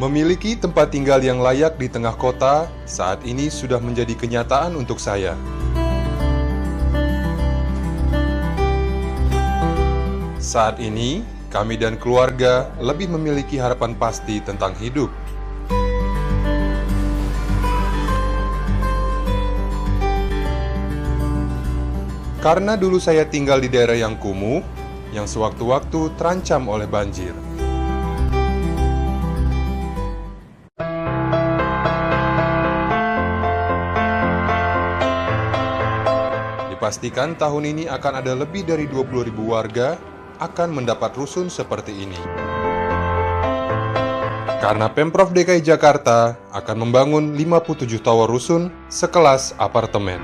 Memiliki tempat tinggal yang layak di tengah kota saat ini sudah menjadi kenyataan untuk saya. Saat ini, kami dan keluarga lebih memiliki harapan pasti tentang hidup. Karena dulu saya tinggal di daerah yang kumuh, yang sewaktu-waktu terancam oleh banjir. Dipastikan tahun ini akan ada lebih dari 20.000 warga akan mendapat rusun seperti ini. Karena Pemprov DKI Jakarta akan membangun 57 tower rusun sekelas apartemen.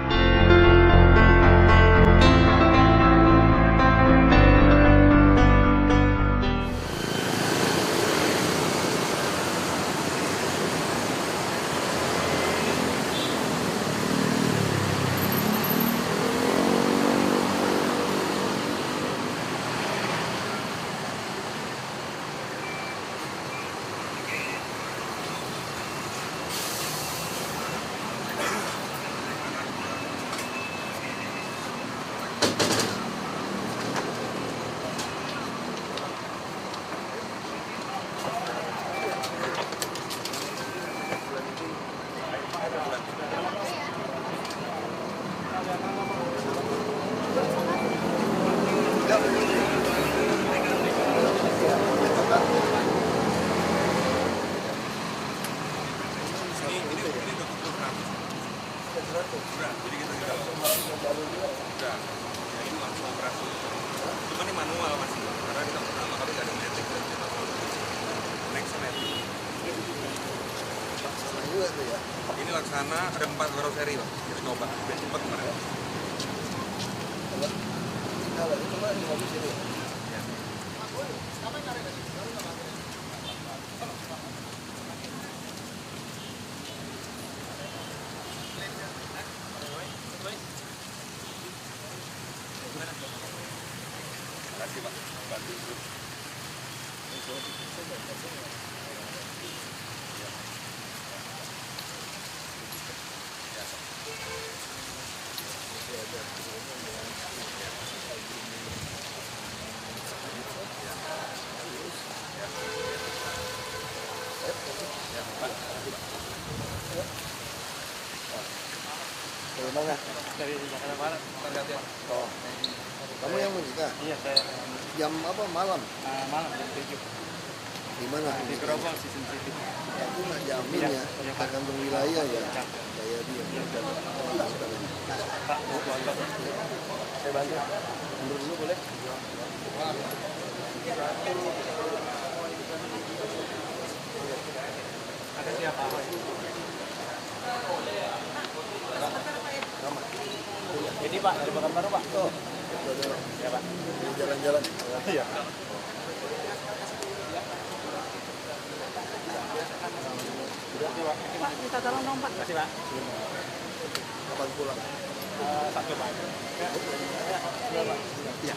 Jadi kita udah ya ini langsung operasi. Cuma ini manual masih, karena kita pertama kali nggak ada metik dan kita next metik. Ini Laksana ada 4 karoseri Pak, kita coba biar cepat kemarin. Terima kasih Pak, bantu itu. Dari mana? Dari Jakarta Barat. Oh. Kamu yang menikah? Iya, saya Jam apa malam? malam jam 7 Di mana? di Grogol Season City. Aku nggak jamin ya, Iya, Pak. tergantung wilayah ya. Kayak dia. Pak, mau foto? Saya bantu. Mundur dulu boleh? Ada siapa? Ini Pak, dari Pekanbaru Pak. Oh, Ya Pak. jalan-jalan. Iya. Pak, minta tolong dong Pak. Terima kasih Pak. Kapan pulang? Satu Pak. Iya.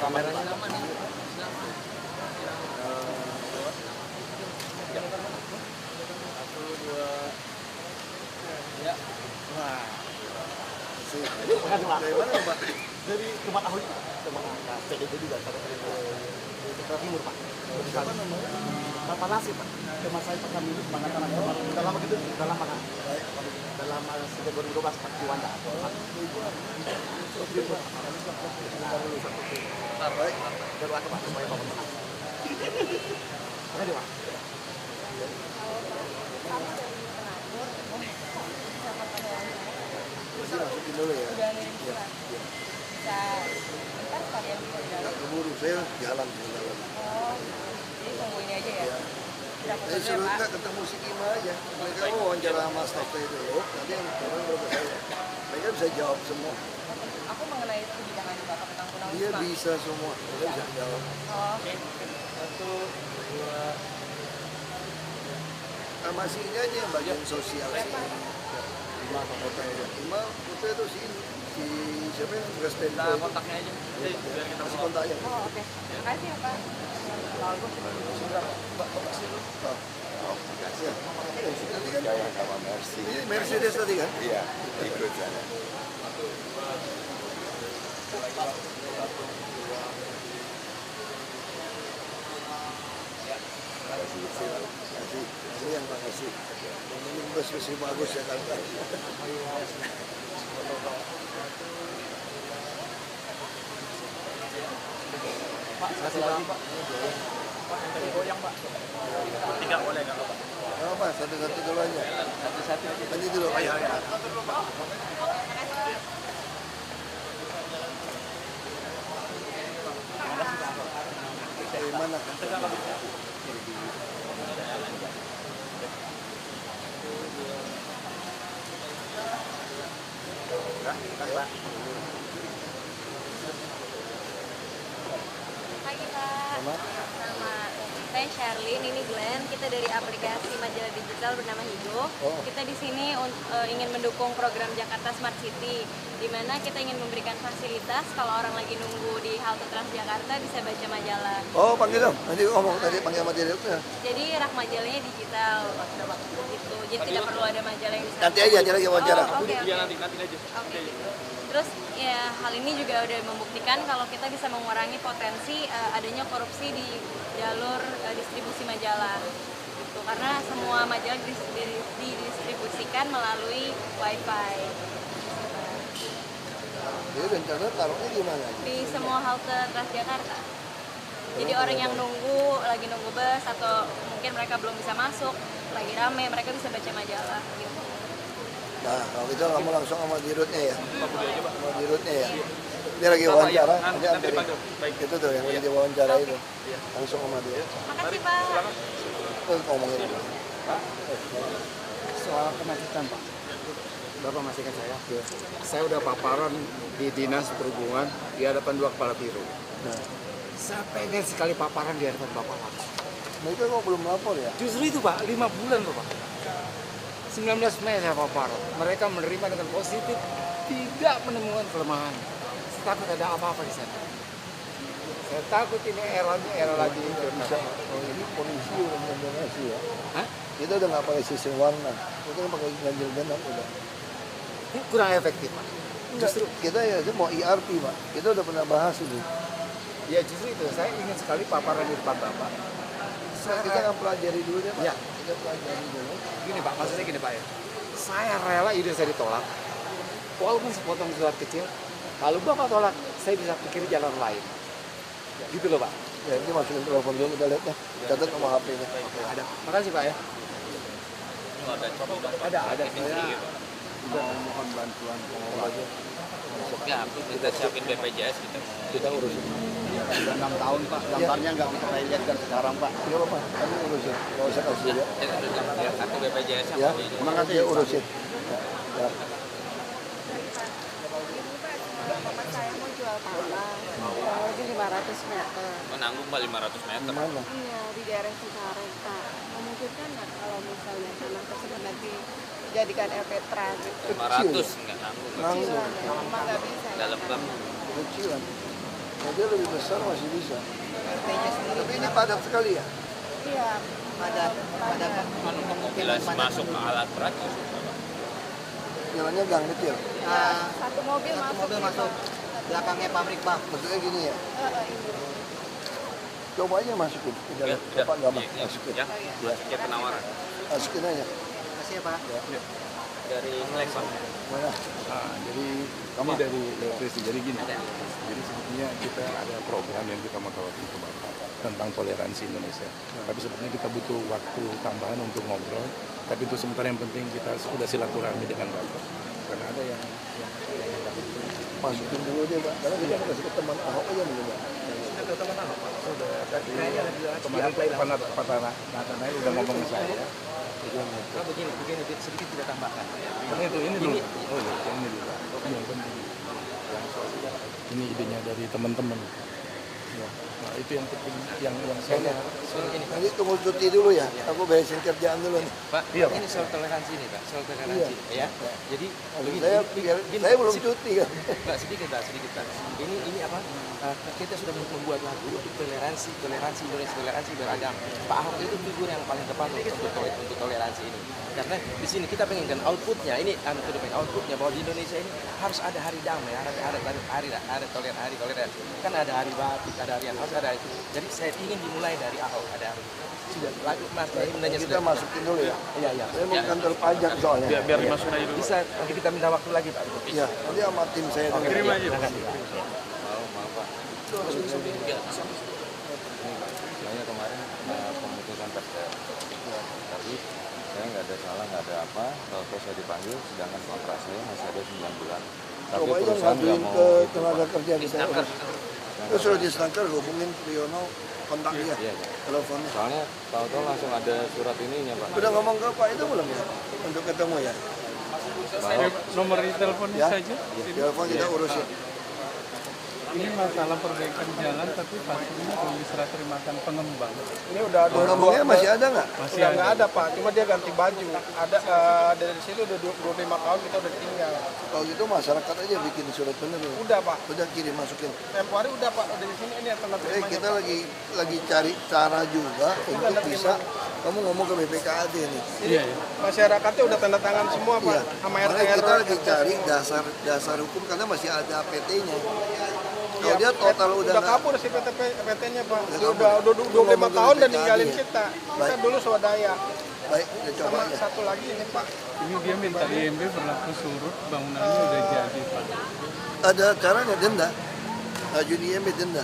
Kameranya aman nih. Satu, dua, ya. Wah. Makasih Pak. Dari mana Pak? Dari tempat ahli, tempat PDB juga, Jakarta Timur Pak. Siapa namanya? Bapak Nasib Pak. Tema saya pernah minum mengatakan udah lama gitu, udah lama kan? Udah lama sejak 2012 Pak di Wanda. Baik. Dari waktu Pak, supaya Bapak menang. Makasih Pak. Masih masukin dulu ya. Udah ngirim surat. Bisa ntar kalian bisa di dalam. Nggak keburu, saya jalan. Oh, jadi tunggu ini aja ya. Dapat Saya dulu ya suruh Pak. nggak ketemu si Kima aja. Mereka wawancara sama staffnya itu. Nanti yang turun baru ke saya. Mereka bisa jawab semua. Aku mengenai kebijakan Bapak tentang Dia tunawisma. bisa semua. Dia bisa jawab. Oh, Satu, dua, Masih ini aja yang bagian sosial sih. Cuma foto itu si siapa yang bekas tempo itu. Kontaknya aja. Biar kita Kasih kontaknya. Oh, oke. Makasih ya, Pak. Ya. Tadi kan Saya sama Mercy. ini Mercedes tadi kan? Iya, ikut sana. Kasih. Ini yang makasih. Ini bus bagus ya kan? Pak, kasih lagi Pak. Pak, yang tadi goyang Pak. Tidak boleh nggak Pak? Nggak apa, satu-satu dulu aja. Satu-satu aja. Tadi dulu. Ayo. Dari mana? Pagi, Pak. Selamat. Selamat. Saya Sherlyn, ini Glenn. Kita dari aplikasi majalah digital bernama Hidup. Oh. Kita di sini ingin mendukung program Jakarta Smart City, di mana kita ingin memberikan fasilitas kalau orang lagi nunggu di halte Transjakarta bisa baca majalah. Oh, panggil dong. Nanti ngomong tadi panggil sama direkturnya. Jadi rak majalahnya digital, gitu. Jadi tidak perlu ada majalah yang bisa. Nanti aja lagi wawancara. Oh, oke, Iya oke. nanti aja. Oke. Terus ya hal ini juga udah membuktikan kalau kita bisa mengurangi potensi adanya korupsi di jalur distribusi majalah. Gitu. Karena semua majalah didistribusikan melalui WiFi. Jadi rencana taruhnya gimana? Di semua halte Transjakarta. Jadi orang yang lagi nunggu bus atau mungkin mereka belum bisa masuk, lagi rame, mereka bisa baca majalah gitu. Nah, kalau gitu kamu langsung sama dirutnya ya. Sama dirutnya ya. Dia lagi wawancara, nanti anterin. Itu tuh yang lagi diwawancara itu. Langsung sama dia. Makasih, Pak. Terus ngomongin itu. Soal kemacetan Pak. Bapak masih ingat saya? Saya udah paparan di Dinas Perhubungan di hadapan 2 kepala biro. Nah, Saya pengen sekali paparan di hadapan Bapak langsung. mereka kok belum lapor ya? Justru itu Pak, 5 bulan loh Pak. 19 Mei saya paparan. Mereka menerima dengan positif, tidak menemukan kelemahan. Takut ada apa-apa di sana. Saya takut ini era lagi. Bisa. Oh, ini polisi udah mendominasi ya. Hah? Kita udah nggak pakai sistem warna. Kita pakai ganjil genap udah. Ini kurang efektif Pak. Justru kita ya itu mau ERP Pak. Kita udah pernah bahas itu. Ya justru itu, saya ingin sekali paparan di depan Bapak. Kita akan pelajari dulu deh Pak. Ya. Kita pelajari dulu. Gini Pak, maksudnya gini Pak ya. Saya rela ide saya ditolak. Walaupun sepotong surat kecil, kalau Bapak tolak, saya bisa pikir jalan lain. Gitu loh Pak. Ya ini masukin telepon dulu kita lihat ya. Catat nomor HP-nya. Ada. Makasih Pak ya. Ada. Saya Juga mohon bantuan pengobatan. Ya, kita siapin BPJS Kita urusin. Sudah 6 tahun Pak, daftarnya nggak bisa saya lihat kan sekarang Pak. Iya Pak, kami urusin. Nggak usah kasih dia. Kartu BPJS Ya, Terima kasih, dia Pak. urusin. Ya. Bapak saya mau jual tanah, lagi 500 meter. menanggung 500 meter. Mana? Iya, di daerah Cikarang, Pak. Memungkinkan nggak kalau misalnya tanah tersebut nanti dijadikan LPTRA gitu? 500 nggak nanggung. Nanggung. Kecilan ya, memang nggak bisa. ya, Dalam Pak? bank. Kecilan. Nah, dia lebih besar masih bisa. RT-nya sendiri. Tapi ini padat sekali ya. Iya, padat. Kan mobilan masuk ke alat berat ya susah. Jalannya gang kecil. Satu mobil masuk. belakangnya pabrik Pak. Maksudnya gini ya. Ini. Coba aja masukin ke dalam. Bapak nggak mau masukin. Ya, masukin penawaran. Masukin aja. Makasih ya Pak. Dari Flex Pak. Mana? Jadi kami dari Presi, jadi gini. Jadi sebetulnya kita ada program yang kita mau tawarkan ke Bapak tentang toleransi Indonesia. Tapi sebetulnya kita butuh waktu tambahan untuk ngobrol. Tapi itu sementara yang penting kita sudah silaturahmi dengan Bapak. Karena ada yang Masukin dulu deh Pak. Karena kita kasih ke teman Ahok aja dulu Pak. sudah ke teman Ahok Pak. Sudah. Tadi kemarin Pak Natanael udah ngomong ke saya. Nah, begini sedikit tidak tambahkan. Ini dulu. Oh iya, ini dulu. Ini yang penting. Ini idenya dari teman-teman. Ya. Nah, itu yang penting, yang saya Nanti tunggu cuti dulu ya, aku beresin kerjaan dulu nih. Pak, Iya, Pak. ini soal toleransi nih Pak, soal toleransi ya. Jadi Saya belum cuti kan. Pak, sedikit Pak. Ini apa? Kita sudah membuat lagu untuk toleransi Indonesia beragama. Pak Ahok itu figur yang paling tepat untuk toleransi ini. Karena di sini kita pengen outputnya, ini outputnya bahwa di Indonesia ini harus ada hari damai, hari toleransi. Kan ada hari batik, ada hari yang harus ada itu. Jadi saya ingin dimulai dari Ahok, ada hari. Sudah lagu Mas Baimnanya Kita sudah. masukin dulu ya. Iya. Saya mau kantor pajak soalnya. biar dimasukin aja dulu. Bisa nanti kita minta waktu lagi Pak. Iya, nanti sama tim saya dulu. Kirim aja. Maaf Pak. Soalnya kemarin pemutusan pers tapi saya nggak ada salah, nggak ada apa. Kalau saya dipanggil, sedangkan kontrak saya masih ada 9 bulan. Tapi Coba aja perusahaan nggak ngaduin mau ke itu, tenaga Pak. kerja kita. Terus sudah di Snaker hubungin Priyono, kontak dia, Iya. teleponnya. Soalnya tahu-tahu langsung ada surat ininya Pak. Udah ngomong ke Pak itu belum ya? Untuk ketemu ya? Bahwa Nomor teleponnya Ya, saja. telepon kita urusin. Ini masalah perbaikan jalan, tapi pastinya belum diserah terimakan pengembang. Ini udah Ngomongnya masih ada nggak? Masih udah ada. nggak ada Pak, cuma dia ganti baju. Ada dari situ udah 25 tahun kita udah tinggal. Kalau gitu masyarakat aja bikin surat bener ya. Udah Pak, Udah kirim masukin. tempo hari udah Pak, udah di sini ini yang tanda terimanya. Kita lagi cari cara juga untuk bisa kamu ngomong ke BPKAD nih. Jadi masyarakatnya udah tanda tangan semua Pak, Iya. sama Makanya RT kita RW. lagi cari dasar hukum karena masih ada PT-nya. Kalau Iya, dia total udah nggak- kabur si PT-nya Pak. Udah Dia kabur. udah 25 Ngomong ke tahun dan BPKAD ninggalin ya. kita. Kita Baik. dulu swadaya. Baik, kita coba Sama aja. satu lagi ini Pak. Ini dia minta IMB berlaku surut, bangunannya udah jadi, Pak. Ada caranya denda. Ajuin IMB denda.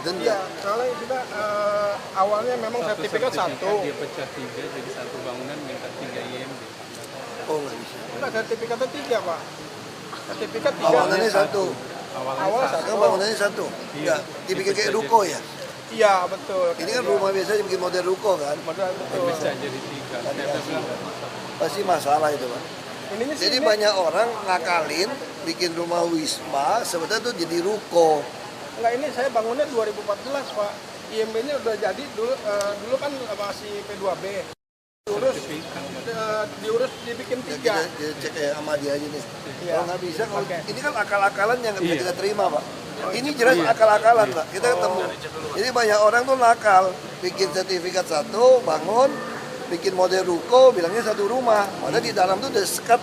Denda. Iya, soalnya kita awalnya memang Satu sertifikat satu. dia pecah 3, jadi satu bangunan minta 3 IMB. Oh nggak bisa. Enggak, sertifikatnya 3 Pak. Sertifikat 3. Awalnya satu. Awal satu. Sekarang bangunannya satu. Enggak, dibikin kayak ruko ya. Iya, betul. Ini kan rumah biasa dibikin model ruko kan. Modal betul. Bisa jadi 3. Saya bilang, Pasti masalah itu Pak. Ininya sih Jadi ini- banyak orang ngakalin bikin rumah wisma sebetulnya tuh jadi ruko. Enggak, ini saya bangunnya 2014 Pak. IMB-nya udah jadi dulu kan masih P2B. Diurus dibikin Ya, 3. kita cek ya sama dia aja nih. Iya. Kalau nggak bisa, kalau Oke. ini kan akal-akalan yang nggak bisa Iya. kita terima Pak. Ini jelas akal-akalan Pak. Kita ketemu. Jadi banyak orang tuh nakal, bikin sertifikat satu, bangun, bikin model ruko, bilangnya satu rumah. Padahal di dalam tuh udah sekat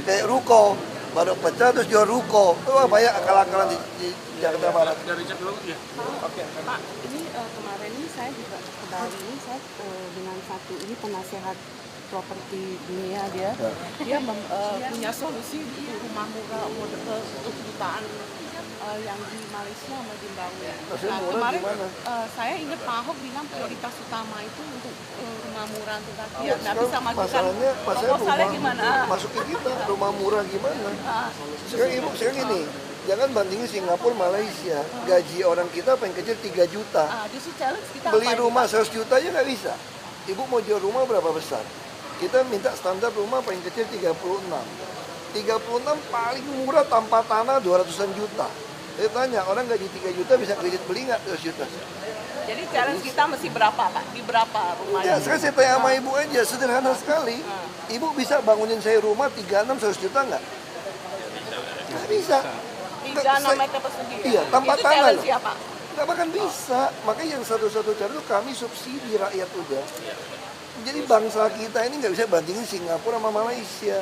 kayak ruko, baru pecah terus jual ruko. Itu banyak akal-akalan di Jakarta Barat. Pak, ini kemarin ini saya juga ke Bali ini saya dengan satu ini penasehat properti dunia dia punya solusi untuk rumah murah model untuk jutaan yang di Malaysia sama Zimbabwe. Maksudnya Nah, murah kemarin gimana? saya ingat Pak Ahok bilang prioritas utama itu untuk rumah murah untuk rakyat. Ya, Nggak bisa majukan masalahnya proposalnya gimana? masukin kita rumah murah gimana? Ah, Sekarang gini, jangan bandingin Singapura, Malaysia. Gaji orang kita paling kecil 3 juta. justru challenge kita Beli apa ini, rumah Pak? 100 juta aja nggak bisa. Ibu mau jual rumah berapa besar? Kita minta standar rumah paling kecil 36. 36 paling murah tanpa tanah 200-an juta. Saya tanya, orang gaji 3 juta bisa kredit beli nggak 200 juta? Jadi challenge kita mesti berapa Pak? Di berapa rumah? Ya, sekarang saya tanya sama ibu aja, sederhana sekali. Ibu bisa bangunin saya rumah 36 100 juta nggak? Nggak bisa. 3-6 meter persegi. Iya, tanpa Itu tanah challenge loh. ya Pak? Nggak bahkan bisa. Makanya yang satu-satu cara itu kami subsidi rakyat udah. Jadi bangsa kita ini nggak bisa bandingin Singapura sama Malaysia.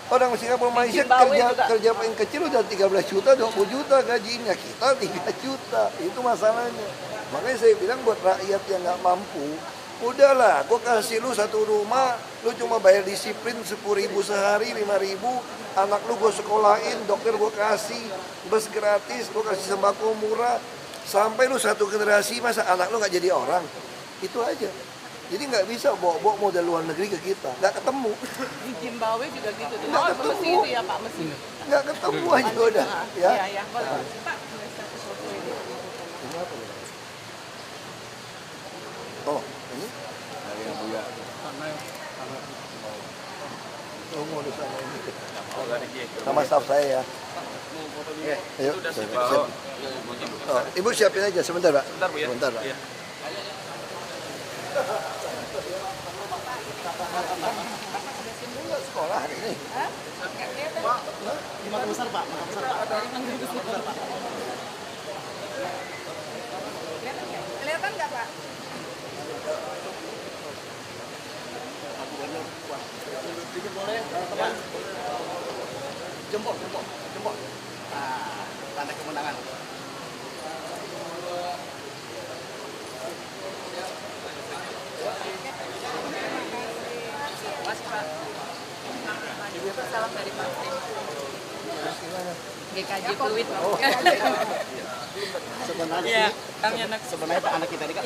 Orang Singapura Malaysia Zimbabwe juga. kerja paling kecil udah 13 juta, 20 juta gajinya. Kita 3 juta. Itu masalahnya. Makanya saya bilang buat rakyat yang nggak mampu, udahlah, gue kasih lu satu rumah, lu cuma bayar disiplin 10.000 sehari, 5.000, anak lu gue sekolahin, dokter gue kasih, bus gratis, gue kasih sembako murah, sampai lu satu generasi, masa anak lu nggak jadi orang? Itu aja. Jadi nggak bisa bawa modal luar negeri ke kita, nggak ketemu. Di Zimbabwe juga gitu. Nggak Oh, ketemu. mesti itu ya Pak, mesti. Nggak ketemu aja udah. Ya. Iya, ya. Pak, ada satu foto ini. Ini apa ya? Oh, ini? Dari yang Buya. Tunggu di sana ini. Sama staff saya ya. Ayo, siap. Oh, Ibu siapin aja sebentar, Pak. Sebentar, Bu ya. Sebentar, Pak. Iya. Sekolah hari ini. Di Mata Besar, Pak. Mata Besar, Pak. Kelihatan nggak, Pak? Boleh, teman. Jempol. Nah, tanda kemenangan. Masih, Pak. Salam dari Pak. GKJ Fluid. Sebenarnya Pak anak kita ini kan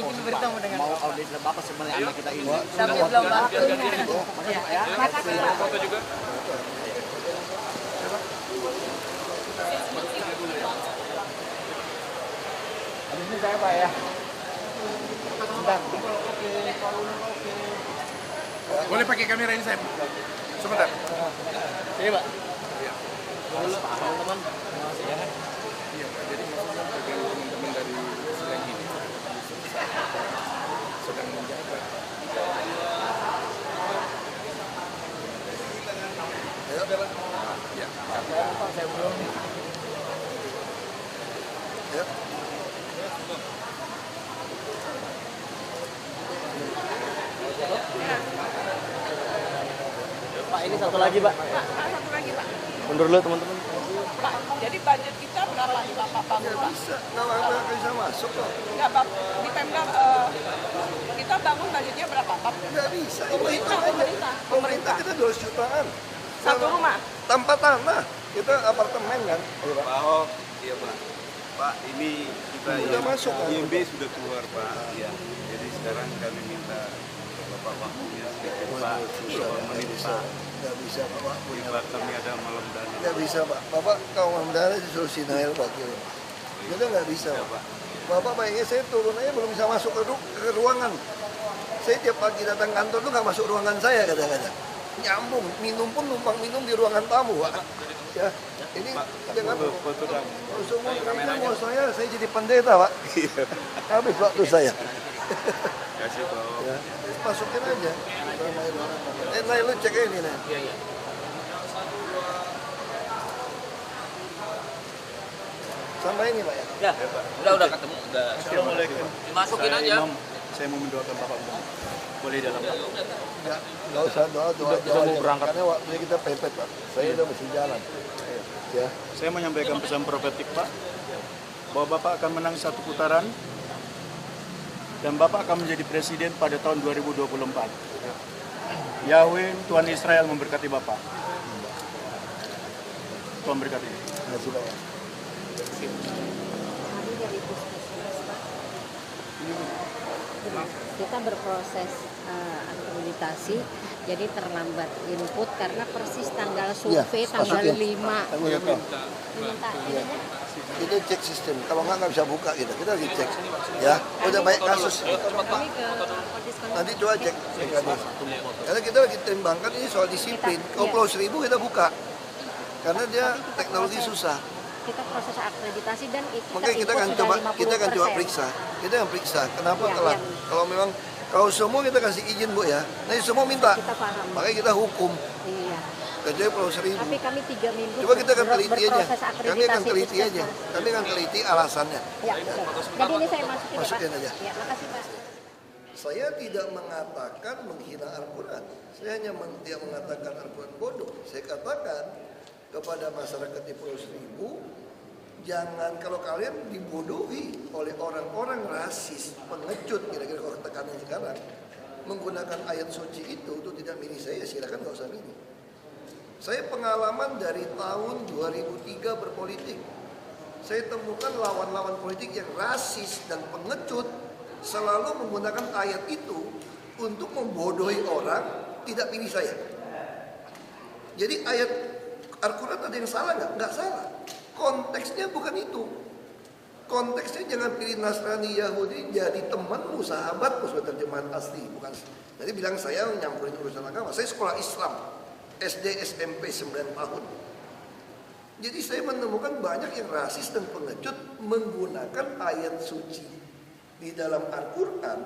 mau audit Bapak sebenarnya anak kita ini. Tapi belum Pak. Ya. Foto juga. Habis ini saya Pak ya. Sebentar. Boleh pakai kamera ini saya? Sebentar. Iya Pak. Teman-teman. Iya Pak, jadi maksudnya bagi teman-teman dari selain ini sedang menjabat. Ya. Pak saya belum. Ya. Pak ini satu lagi Pak. Satu lagi, Pak. Mundur dulu teman-teman. Pak, jadi budget kita berapa nih Bapak bangun, Pak? Bisa, nggak bisa masuk kok. Enggak, Pak. Di Pemda kita bangun budgetnya berapa, Pak? Nggak bisa, itu hitung aja. Pemerintah kita 200 jutaan. Satu rumah? Tanpa tanah, kita apartemen kan. Iya, Pak. Pak Ahok, iya Pak. Pak, ini kita Sudah masuk, kan? IMB sudah keluar Pak. Iya. Jadi sekarang kami minta Bapak waktunya sedikit Pak. Beberapa menit Pak. Nggak bisa, Bapak. Di Pak kami ada malam dana. Nggak bisa, Pak. Bapak kalau malam dana disuruh Sinail, Pak. Jadi nggak bisa, Pak. Bapak bayangin saya turun aja belum bisa masuk ke ruangan. Saya tiap pagi datang kantor tuh nggak masuk ruangan saya kadang-kadang. Nyambung, minum pun numpang minum di ruangan tamu, Pak. Ya, ini jangan foto dan semua gereja mau saya jadi pendeta, Pak. Habis waktu saya. kasih Pak. Ya, masukin aja. Nail lu cek ini nih. Iya. Sama ini, Pak ya. Ya, udah ketemu, udah. Assalamualaikum. Dimasukin aja. Imam, saya mau mendoakan Bapak. Boleh dalam Pak? Nggak usah doa aja. Karena waktunya kita pepet, Pak. Saya udah mesti jalan. Ya. Saya menyampaikan pesan profetik Pak, bahwa Bapak akan menang satu putaran dan Bapak akan menjadi presiden pada tahun 2024. Yahweh, Tuhan Israel memberkati Bapak. Tuhan berkati. Terima kasih, Pak. Kita berproses akreditasi, jadi terlambat input karena persis tanggal survei tanggal 5. Diminta Itu cek sistem, kalau nggak bisa buka gitu. Kita lagi cek. Ya, udah banyak kasus. Nanti coba cek. Karena kita lagi timbangkan ini soal disiplin. Kalau Pulau Seribu kita buka, karena dia teknologi susah. Kita proses akreditasi dan itu Makanya kita akan coba periksa. Kita akan periksa kenapa telat. Kalau memang kalau semua kita kasih izin Bu ya. Nanti semua minta. Kita paham. Makanya kita hukum. Iya. Kecuali Pulau Seribu. Tapi kami 3 minggu. Coba kita akan teliti aja. Kami akan akreditasi teliti aja. Kami akan teliti alasannya. Ya, jadi ini saya masukin aja. Ya, makasih Pak. Saya tidak mengatakan menghina Al-Quran. Saya hanya tidak mengatakan Al-Quran bodoh. Saya katakan kepada masyarakat di Pulau Seribu, jangan kalau kalian dibodohi oleh orang-orang rasis, pengecut, kira-kira kalau tekanan sekarang, menggunakan ayat suci itu tidak milih saya, silakan nggak usah milih. Saya pengalaman dari tahun 2003 berpolitik. Saya temukan lawan-lawan politik yang rasis dan pengecut selalu menggunakan ayat itu untuk membodohi orang, tidak pilih saya. Jadi ayat Al-Quran ada yang salah nggak? Nggak salah. Konteksnya bukan itu. Konteksnya jangan pilih Nasrani Yahudi jadi temanmu, sahabatmu, sebagai terjemahan asli. Bukan. Jadi bilang saya nyampurin urusan agama. Saya sekolah Islam. SD SMP 9 tahun. Jadi saya menemukan banyak yang rasis dan pengecut menggunakan ayat suci di dalam Al-Quran.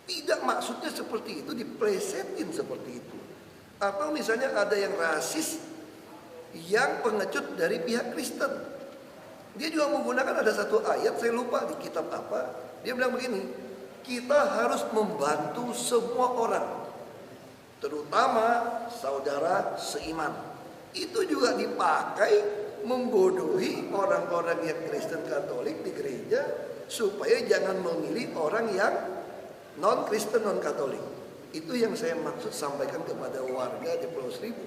Tidak maksudnya seperti itu, diplesetin seperti itu. Atau misalnya ada yang rasis yang pengecut dari pihak Kristen. Dia juga menggunakan ada satu ayat, saya lupa di kitab apa. Dia bilang begini, kita harus membantu semua orang, terutama saudara seiman. Itu juga dipakai membodohi orang-orang yang Kristen Katolik di gereja supaya jangan memilih orang yang non-Kristen, non-Katolik. Itu yang saya maksud sampaikan kepada warga di Pulau Seribu.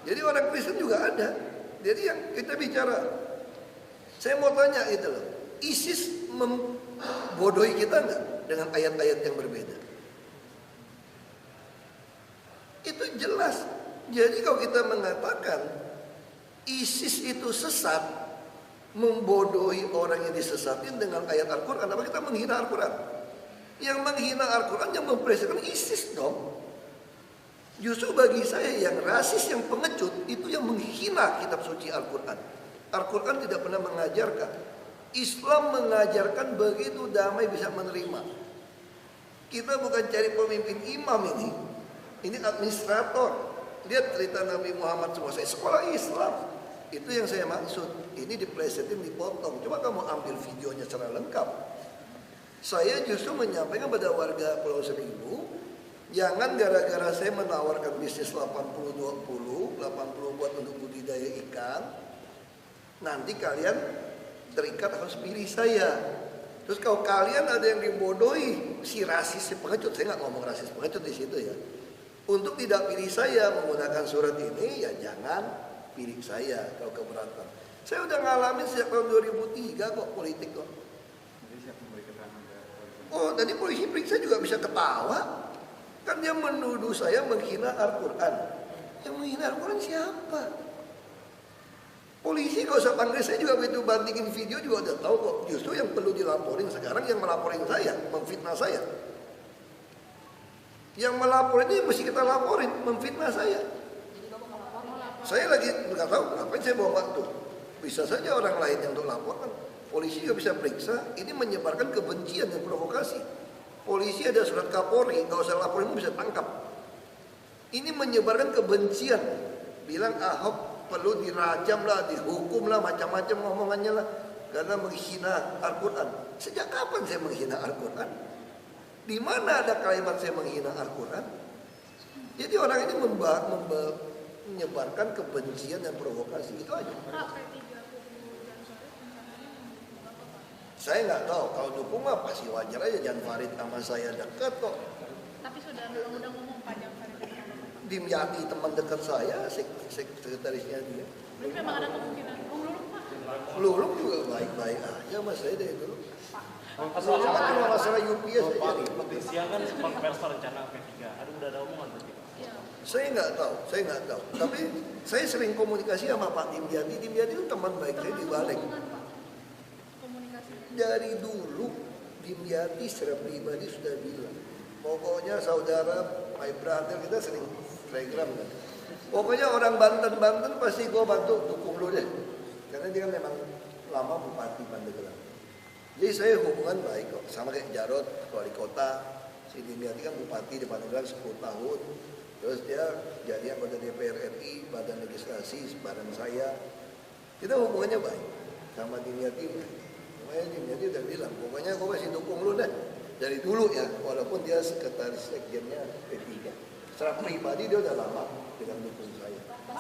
Jadi orang Kristen juga ada. Jadi yang kita bicara, saya mau tanya itu loh, ISIS membodohi kita nggak dengan ayat-ayat yang berbeda? Itu jelas. Jadi kalau kita mengatakan ISIS itu sesat, membodohi orang yang disesatin dengan ayat Al-Quran, apa kita menghina Al-Quran? Yang menghina Al-Quran yang mempresentasikan ISIS dong. Justru bagi saya yang rasis, yang pengecut, itu yang menghina kitab suci Al-Quran. Al-Quran tidak pernah mengajarkan. Islam mengajarkan begitu damai bisa menerima. Kita bukan cari pemimpin imam ini administrator. Lihat cerita Nabi Muhammad semua, saya sekolah Islam. Itu yang saya maksud. Ini diplesetin, dipotong. Coba kamu ambil videonya secara lengkap. Saya justru menyampaikan pada warga Pulau Seribu, jangan gara-gara saya menawarkan bisnis 80-20, 80 buat untuk budidaya ikan, nanti kalian terikat harus pilih saya. Terus kalau kalian ada yang dibodohi, si rasis, si pengecut, saya nggak ngomong rasis pengecut di situ ya. Untuk tidak pilih saya menggunakan surat ini, ya jangan pilih saya kalau keberatan. Saya udah ngalamin sejak tahun 2003 kok politik kok. Oh, tadi polisi periksa juga bisa ketawa. Kan dia menuduh saya menghina Al-Quran. Yang menghina Al-Quran siapa? Polisi kalau saya panggil saya juga begitu bandingin video juga udah tahu kok. Justru yang perlu dilaporin sekarang yang melaporin saya, memfitnah saya. Yang melaporin ini mesti kita laporin, memfitnah saya. Saya lagi nggak tahu ngapain saya bawa waktu. Bisa saja orang lain yang untuk laporkan. Polisi juga bisa periksa. Ini menyebarkan kebencian dan provokasi. Polisi ada surat Kapolri, nggak usah laporin bisa tangkap. Ini menyebarkan kebencian. Bilang Ahok perlu dirajam lah, dihukum lah, macam-macam ngomongannya lah, karena menghina Al-Quran. Sejak kapan saya menghina Al-Quran? Di mana ada kalimat saya menghina Al-Quran? Jadi orang ini menyebarkan kebencian dan provokasi, itu aja. Saya nggak tahu, kalau dukung mah pasti wajar aja. Jan Farid sama saya dekat kok. Tapi sudah ngomong Pak Jan Farid. Dimyati teman dekat saya, sekretarisnya dia. Tapi memang ada kemungkinan. Lulung Pak? Lulung juga baik-baik aja mas saya dari dulu. Cuma masalah UPS aja nih. Siang kan konversi rencana P3. Udah ada omongan berarti. Saya nggak tahu. Tapi saya sering komunikasi sama Pak Dimyati. Dimyati itu teman baik saya di Balik. Dari dulu Dimyati secara pribadi sudah bilang, pokoknya saudara, my brother, kita sering telegram kan. Pokoknya orang Banten pasti gue bantu dukung lu deh. Karena dia kan memang lama Bupati Pandeglang. Jadi saya hubungan baik kok, sama kayak Jarod, wali kota. Si Dimyati kan Bupati di Pandeglang 10 tahun. Terus dia jadi anggota DPR RI, Badan Legislasi bareng saya. Kita hubungannya baik sama Dimyati. Dimyati udah bilang, pokoknya gue masih dukung lu deh. Dari dulu ya, walaupun dia sekretaris sekjennya P3. Secara pribadi dia udah lama dengan dukung saya. Di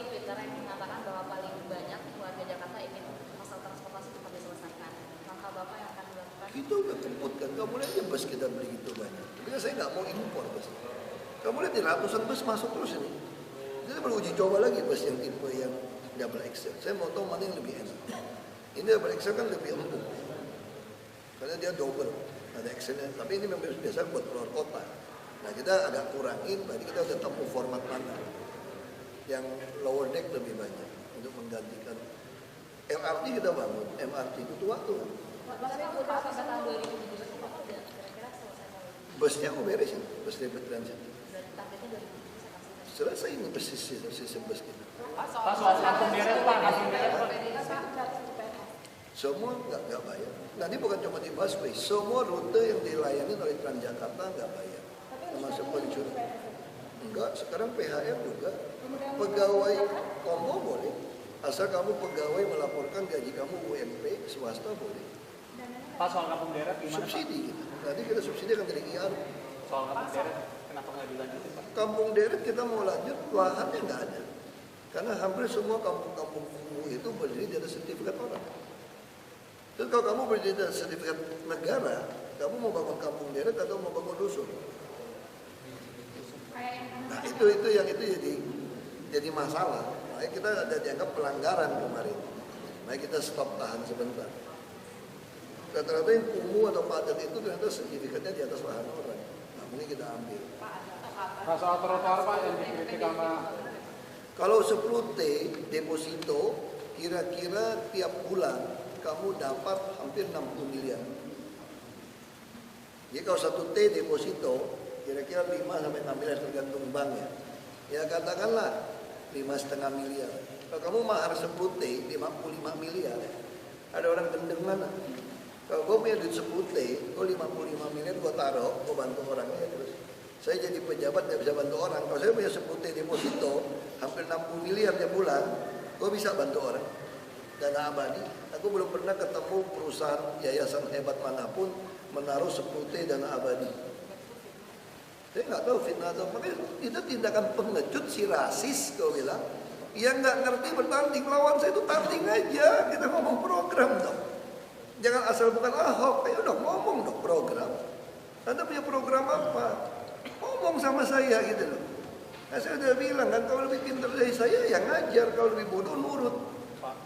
Twitter yang mengatakan bahwa paling banyak warga Jakarta ingin masalah transportasi cepat diselesaikan. Langkah Bapak yang akan dilakukan? Kita udah kemputkan, kamu lihat aja bus kita beli gitu banyak. Tapi saya nggak mau impor bus. Kamu lihat di ratusan bus masuk terus ini. Kita perlu uji coba lagi bus yang tipe yang double axle. Saya mau tahu mana yang lebih enak. Ini double axle kan lebih empuk. Karena dia double, ada axle-nya. Tapi ini memang biasa buat keluar kota. Nah kita agak kurangin, berarti kita udah tahu format mana. Yang lower deck lebih banyak untuk menggantikan. LRT kita bangun, MRT itu waktu. Busnya aku beresin, bus rapid transit. Selesai ini pesisir bus kita. Pak, soal kampung deret Pak, Semua nggak bayar. Nah ini bukan cuma di busway, semua rute yang dilayani oleh Transjakarta nggak bayar, termasuk pencuri. Enggak, sekarang PHR juga. Pegawai Kombo boleh, asal kamu pegawai melaporkan gaji kamu UMP, swasta boleh. Pak, soal kampung deret gimana? Subsidi gitu. Nanti kita subsidi akan dari IAR. Soal kampung deret, kenapa nggak dilanjutin Pak? Kampung deret kita mau lanjut, lahannya nggak ada. Karena hampir semua kampung-kampung kumuh itu berdiri di atas sertifikat orang. Terus kalau kamu berdiri di atas sertifikat negara, kamu mau bangun kampung deret atau mau bangun dusun? Nah itu jadi masalah. Makanya kita ada dianggap pelanggaran kemarin. Makanya kita stop, tahan sebentar. Rata-rata yang kumuh atau padat itu ternyata sertifikatnya di atas lahan orang. Nah ini kita ambil. Nah, soal trotoar Pak yang dikritik sama. Kalau 10T deposito, kira-kira tiap bulan kamu dapat hampir 60 miliar. Jadi kalau 1T deposito, kira-kira 5 sampai 6 miliar tergantung banknya. Ya katakanlah 5,5 miliar. Kalau kamu mahar 10T, 55 miliar. Ada orang gendengan. Kalau gue punya duit 10T, gue 55 miliar gue taruh, gue bantu orangnya terus. Saya jadi pejabat gak bisa bantu orang. Kalau saya punya 10T deposito, hampir 60 miliar tiap bulan, gue bisa bantu orang. Dana abadi, aku belum pernah ketemu perusahaan yayasan hebat manapun menaruh 10T dana abadi. Saya nggak tahu fitnah atau makanya itu tindakan pengecut si rasis kau bilang. Yang nggak ngerti bertanding lawan saya itu tanding aja. Kita ngomong program dong. Jangan asal bukan Ahok. Ayo dong ngomong dong program. Anda punya program apa? Ngomong sama saya gitu loh. Nah, saya udah bilang kan kalau lebih pintar dari saya ya ngajar, kalau lebih bodoh nurut. Pak,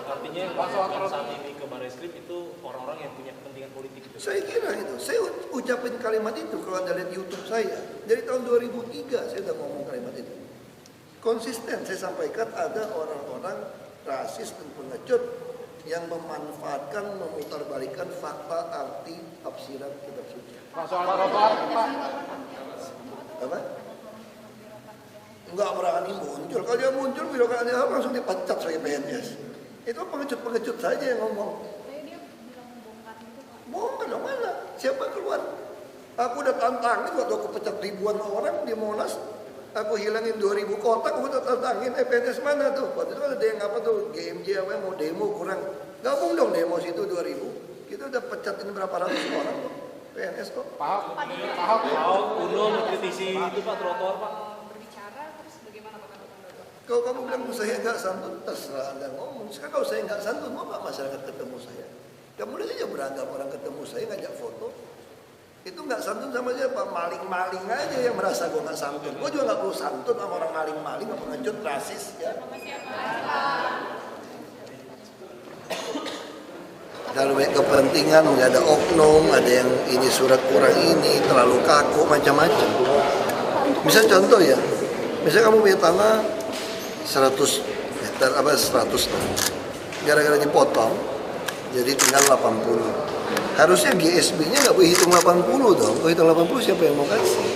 artinya yang saat ini ke Barreskrim itu orang-orang yang punya kepentingan politik itu. Saya kira itu. Saya ucapin kalimat itu kalau Anda lihat YouTube saya. Dari tahun 2003 saya udah ngomong kalimat itu. Konsisten saya sampaikan ada orang-orang rasis dan pengecut yang memanfaatkan, memutarbalikkan fakta, arti, tafsiran kitab suci. Pak, soal trotoar Pak. Apa? Enggak berani muncul. Kalau dia muncul, birokratnya langsung dipecat sebagai PNS. Itu pengecut-pengecut saja yang ngomong. Bongkar dong mana? Siapa keluar? Aku udah tantangin waktu aku pecat ribuan orang di Monas. Aku hilangin 2000 kotak, aku udah tantangin. PNS mana tuh? Waktu itu ada yang apa tuh? GMJ apa yang mau demo kurang. Gabung dong demo situ 2000. Kita udah pecatin berapa ratus orang kok. PNS kok. Pak Ahok, Uno mengkritisi itu Pak trotoar Pak. Kalau kamu bilang saya nggak santun, terserah Anda ngomong. Sekarang kalau saya nggak santun, mau nggak masyarakat ketemu saya? Kamu lihat aja beragam orang ketemu saya ngajak foto. Itu nggak santun sama aja Pak, maling-maling aja yang merasa gue nggak santun. Gue juga nggak perlu santun sama orang maling-maling, apa pengecut, rasis ya. Kalau banyak kepentingan, nggak ada oknum, ada yang ini surat kurang ini, terlalu kaku, macam-macam. Misal contoh ya, misalnya kamu punya tanah 100 meter, apa 100 ton. Gara-gara dipotong, jadi tinggal 80. Harusnya GSB-nya nggak boleh hitung 80 dong. Kalau hitung 80 siapa yang mau kasih?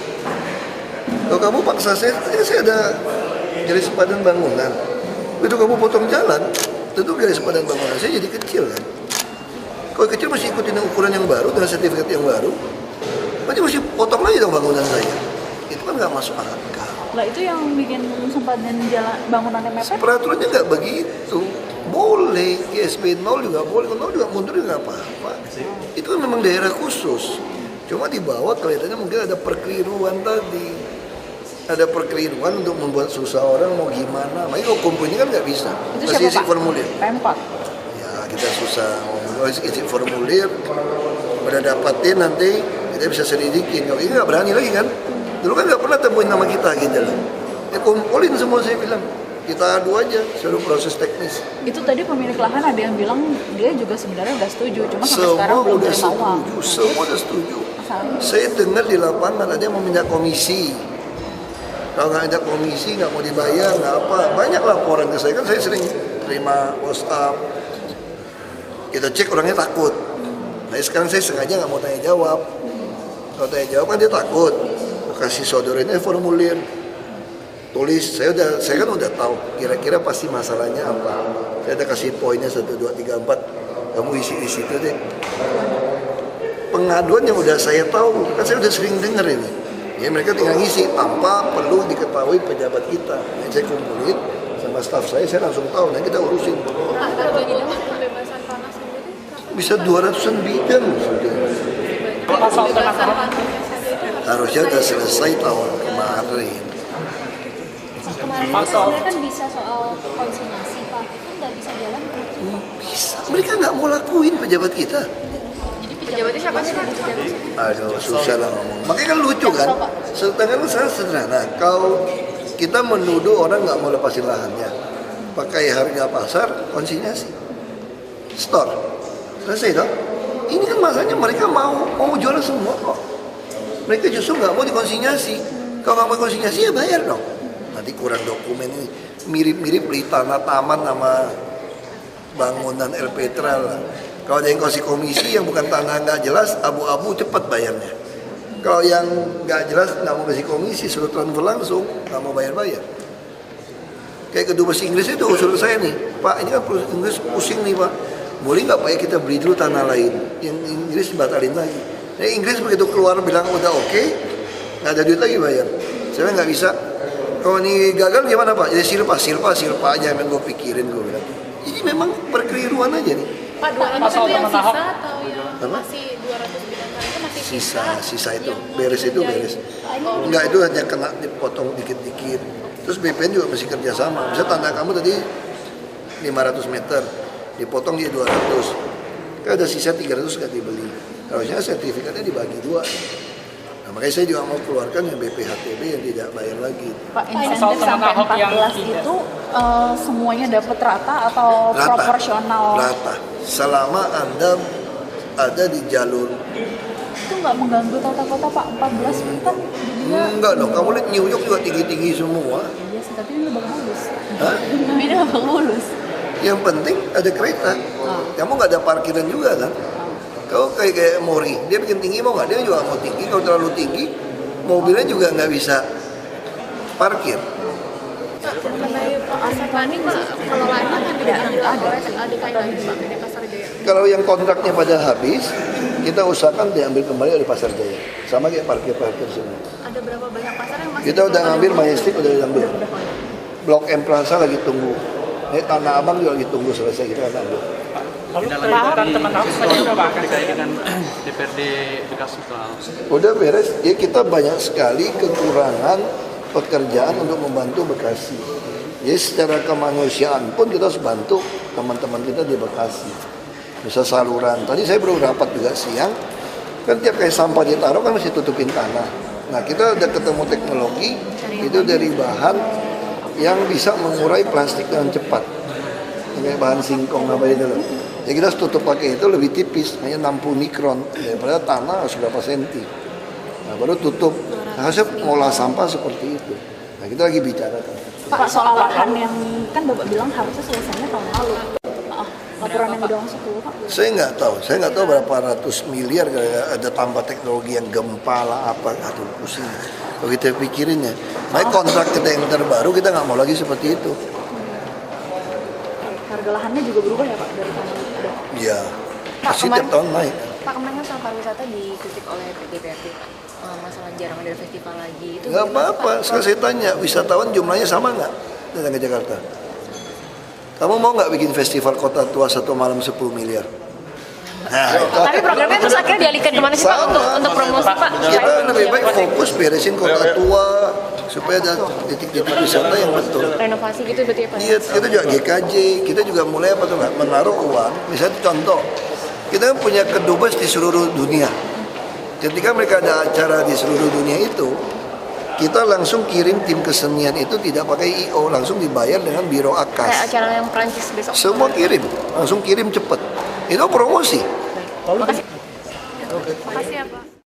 Kalau kamu paksa saya ada garis padan bangunan. Itu kamu potong jalan, tentu garis padan bangunan saya jadi kecil kan. Kalau kecil masih ikutin ukuran yang baru dengan sertifikat yang baru, berarti masih potong lagi dong bangunan saya. Itu kan nggak masuk akal. Lah itu yang bikin sempadan jalan bangunannya mepet? Peraturannya nggak begitu. Boleh, GSB 0 juga boleh, 0 juga mundur juga nggak apa-apa. Itu kan memang daerah khusus. Cuma di bawah kelihatannya mungkin ada perkeliruan tadi. Ada perkeliruan untuk membuat susah orang mau gimana. Makanya kalau kumpulnya kan nggak bisa. Masih isi formulir. Pemkot. Ya kita susah ngomong, isi formulir. Pada dapatin nanti kita bisa selidikin. Kalau ini nggak berani lagi kan. Dulu kan nggak pernah temuin nama kita gitu loh. Ya kumpulin semua saya bilang. Kita adu aja, seluruh proses teknis. Itu tadi pemilik lahan ada yang bilang dia juga sebenarnya udah setuju, cuma sampai sekarang belum terima uang. Semua udah setuju. Saya dengar di lapangan ada yang mau minta komisi. Kalau nggak ada komisi, nggak mau dibayar, nggak apa. Banyak laporan ke saya, kan saya sering terima WhatsApp. Kita cek orangnya takut. Nah sekarang saya sengaja nggak mau tanya jawab. Kalau tanya jawab kan dia takut. Kasih saudaranya formulir. tulis, saya kan udah tahu kira-kira pasti masalahnya apa. Saya udah kasih poinnya 1, 2, 3, 4. Kamu isi di situ deh. Pengaduan yang udah saya tahu, kan saya udah sering dengar ini. Ya mereka tinggal ngisi tanpa perlu diketahui pejabat kita. Yang saya kumpulin sama staf saya langsung tahu. Nah kita urusin. Pembebasan tanah sendiri Bisa 200-an bidang sudah. Harusnya udah selesai tahun kemarin. Kemarin itu sebenarnya kan bisa soal konsinyasi Pak, itu nggak bisa jalan. Bisa, mereka nggak mau lakuin pejabat kita. pejabatnya siapa sih? Aduh, susah lah ngomong. Makanya kan lucu kan, sedangkan sangat sederhana. Kalau kita menuduh orang nggak mau lepasin lahannya, pakai harga pasar, konsinyasi, store, selesai dong. Ini kan masanya mereka mau jual semua kok. Mereka justru nggak mau dikonsinyasi. Kalau nggak mau konsinyasi ya bayar dong. Nanti kurang dokumen ini, mirip-mirip beli tanah taman sama bangunan El Petra lah. Kalau ada yang kasih komisi yang bukan tanah nggak jelas, abu-abu cepat bayarnya. Kalau yang nggak jelas nggak mau kasih komisi, suruh transfer langsung, nggak mau bayar-bayar. Kayak kedubes Inggris itu usul saya nih, Pak ini kan Inggris pusing nih Pak, boleh nggak Pak ya kita beli dulu tanah lain, yang Inggris batalin lagi. Nah, Inggris begitu keluar bilang udah oke, nggak ada duit lagi bayar. Saya nggak bisa. Kalau ini gagal gimana Pak? Jadi silpa aja yang gue pikirin gue bilang. Ini memang perkeliruan aja nih. Pak 200 itu yang sisa atau yang masih 200 bidang tanah itu masih Sisa itu beres. Enggak, itu hanya kena dipotong dikit-dikit. Terus BPN juga masih kerjasama. Bisa tanah kamu tadi 500 meter, dipotong dia 200. Kan ada sisa 300 nggak dibeli. Harusnya sertifikatnya dibagi 2. Nah, makanya saya juga mau keluarkan yang BPHTB yang tidak bayar lagi. Pak, insentif sampai 14 itu semuanya dapat rata atau proporsional? Rata. Selama Anda ada di jalur. Itu nggak mengganggu tata kota Pak, 14 itu kan jadinya... Enggak dong, kamu lihat New York juga tinggi-tinggi semua. Iya sih, tapi ini Lebak Bulus. Hah? Ini Lebak Bulus. Yang penting ada kereta. Kamu nggak ada parkiran juga kan? Kau kayak Mori, dia bikin tinggi mau nggak? Dia juga mau tinggi. Kalau terlalu tinggi, mobilnya juga nggak bisa parkir. mengenai aset planning Pak, pengelolaannya kan diambil oleh ADKI lagi Pak, PD Pasar Jaya. Kalau yang kontraknya pada habis, kita usahakan diambil kembali oleh Pasar Jaya. Sama kayak parkir-parkir semua. Ada berapa banyak pasar yang masih Kita udah ngambil Majestic, udah diambil. Blok M Plaza lagi tunggu. Ini Tanah Abang juga lagi tunggu selesai, kita akan ambil. Lalu teman-teman ahok sudah Pak terkait dengan DPRD Bekasi soal. Udah beres, ya kita banyak sekali kekurangan pekerjaan untuk membantu Bekasi. Jadi secara kemanusiaan pun kita harus bantu teman-teman kita di Bekasi. Bisa saluran. Tadi saya baru rapat juga siang, kan tiap kayak sampah ditaruh kan mesti tutupin tanah. Nah kita udah ketemu teknologi itu dari bahan yang bisa mengurai plastik dengan cepat. Kayak bahan singkong apa itu loh. Ya kita harus tutup pakai itu lebih tipis, hanya 60 mikron daripada tanah harus berapa senti. Nah baru tutup. Nah, harusnya ngolah sampah seperti itu. Nah kita lagi bicara kan. Pak, soal lahan yang kan Bapak bilang harusnya selesainya tahun lalu. Laporan yang udah masuk dulu Pak. Saya nggak tahu berapa ratus miliar ada tambah teknologi yang gempa lah apa, aduh pusing. Kalau kita pikirinnya, makanya kontrak kita yang terbaru kita nggak mau lagi seperti itu. Harga lahannya juga berubah ya Pak dari tahun udah. Iya, pasti tiap tahun naik. Pak, kemarin kan soal pariwisata dikritik oleh DPRD masalah jarang ada festival lagi itu. Nggak apa-apa, sekarang saya tanya, wisatawan jumlahnya sama nggak datang ke Jakarta? Kamu mau nggak bikin festival kota tua satu malam 10 miliar? Nah, tapi programnya terus akhirnya dialihkan kemana sih Pak untuk promosi Pak? Kita lebih baik fokus beresin kota tua supaya ada titik-titik wisata yang betul. Renovasi gitu berarti ya Pak? Iya, kita juga GKJ, kita juga mulai apa tuh menaruh uang. Misalnya contoh, kita punya kedubes di seluruh dunia. Ketika mereka ada acara di seluruh dunia itu, kita langsung kirim tim kesenian itu tidak pakai IO, langsung dibayar dengan biro AKAS. Kayak acara yang Prancis besok. Semua kirim, langsung kirim cepet. Itu promosi. Makasih. Makasih ya Pak.